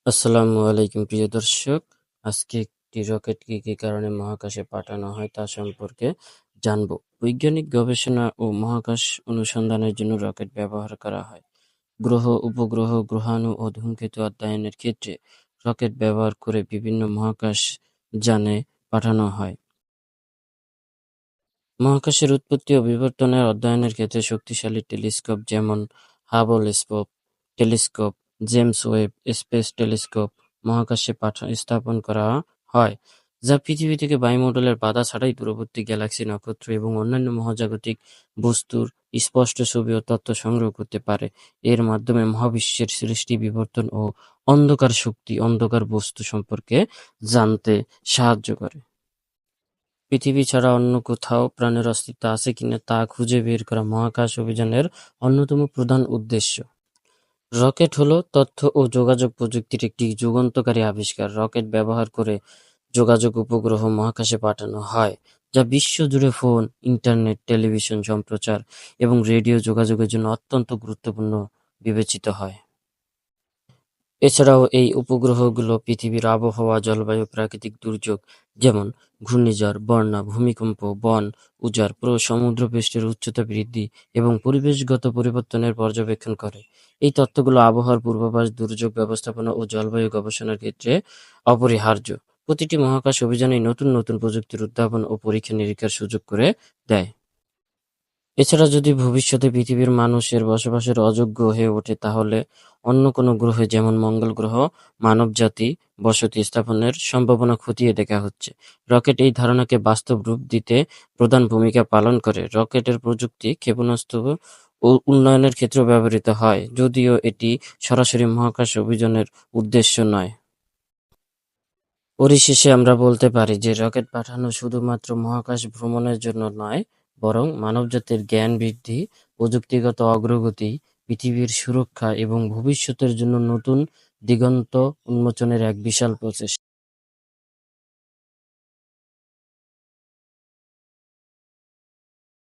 আসসালামু আলাইকুম প্রিয় দর্শক। আজকে একটি রকেট কি কারণে মহাকাশে পাঠানো হয় তা সম্পর্কে জানব। বৈজ্ঞানিক গবেষণা ও মহাকাশ অনুসন্ধানের জন্য রকেট ব্যবহার করা হয়। গ্রহ, উপগ্রহ, গ্রহাণু ও ধূমকেতু অধ্যয়নের ক্ষেত্রে রকেট ব্যবহার করে বিভিন্ন মহাকাশ যানে পাঠানো হয়। মহাকাশের উৎপত্তি ও বিবর্তনের অধ্যয়নের ক্ষেত্রে শক্তিশালী টেলিস্কোপ যেমন Hubble telescope, James Webb space telescope মহাকাশে স্থাপন করা হয়, যা পৃথিবী থেকে বায়ুমণ্ডলের বাধা ছাড়াই দূরবর্তী গ্যালাক্সি, নক্ষত্র এবং অন্যান্য মহাজাগতিক বস্তুর স্পষ্ট ছবি ও তথ্য সংগ্রহ করতে পারে। এর মাধ্যমে মহাবিশ্বের সৃষ্টি, বিবর্তন ও অন্ধকার বস্তু সম্পর্কে জানতে সাহায্য করে। পৃথিবী ছাড়া অন্য কোথাও প্রাণের অস্তিত্ব আছে কিনা তা খুঁজে বের করা মহাকাশ অভিযানের অন্যতম প্রধান উদ্দেশ্য। রকেট হলো তথ্য ও যোগাযোগ প্রযুক্তির একটি যুগান্তকারী আবিষ্কার। রকেট ব্যবহার করে যোগাযোগ উপগ্রহ মহাকাশে পাঠানো হয়, যা বিশ্বজুড়ে ফোন, ইন্টারনেট, টেলিভিশন সম্প্রচার এবং রেডিও যোগাযোগের জন্য অত্যন্ত গুরুত্বপূর্ণ বিবেচিত হয়। এছাড়াও এই উপগ্রহগুলো পৃথিবীর আবহাওয়া, জলবায়ু, প্রাকৃতিক দুর্যোগ যেমন ঘূর্ণিঝড়, বন্যা, ভূমিকম্প, বন উজাড়, সমুদ্রপৃষ্ঠের উচ্চতা বৃদ্ধি এবং পরিবেশগত পরিবর্তনের পর্যবেক্ষণ করে। এই তথ্যগুলো আবহাওয়ার পূর্বাভাস, দুর্যোগ ব্যবস্থাপনা ও জলবায়ু গবেষণার ক্ষেত্রে অপরিহার্য। প্রতিটি মহাকাশ অভিযানেই নতুন নতুন প্রযুক্তির উদ্ভাবন ও পরীক্ষা-নিরীক্ষার সুযোগ করে দেয়। এছাড়া যদি ভবিষ্যতে পৃথিবীর মানুষের বসবাসের অযোগ্য হয়ে ওঠে তাহলে অন্য কোনো গ্রহে যেমন মঙ্গল গ্রহ মানবজাতি বসতি স্থাপনের সম্ভাবনা খতিয়ে দেখা হচ্ছে। রকেট এই ধারণাকে বাস্তব রূপ দিতে প্রধান ভূমিকা পালন করে। রকেটের প্রযুক্তি ক্ষেপণাস্ত্র ও উন্নয়নের ক্ষেত্রেও ব্যবহৃত হয়, যদিও এটি সরাসরি মহাকাশ অভিযানের উদ্দেশ্য নয়। পরিশেষে আমরা বলতে পারি যে রকেট পাঠানো শুধুমাত্র মহাকাশ ভ্রমণের জন্য নয়, বরং মানবজাতির জ্ঞান বৃদ্ধি, প্রযুক্তিগত অগ্রগতি, পৃথিবীর সুরক্ষা এবং ভবিষ্যতের জন্য নতুন দিগন্ত উন্মোচনের এক বিশাল প্রচেষ্টা।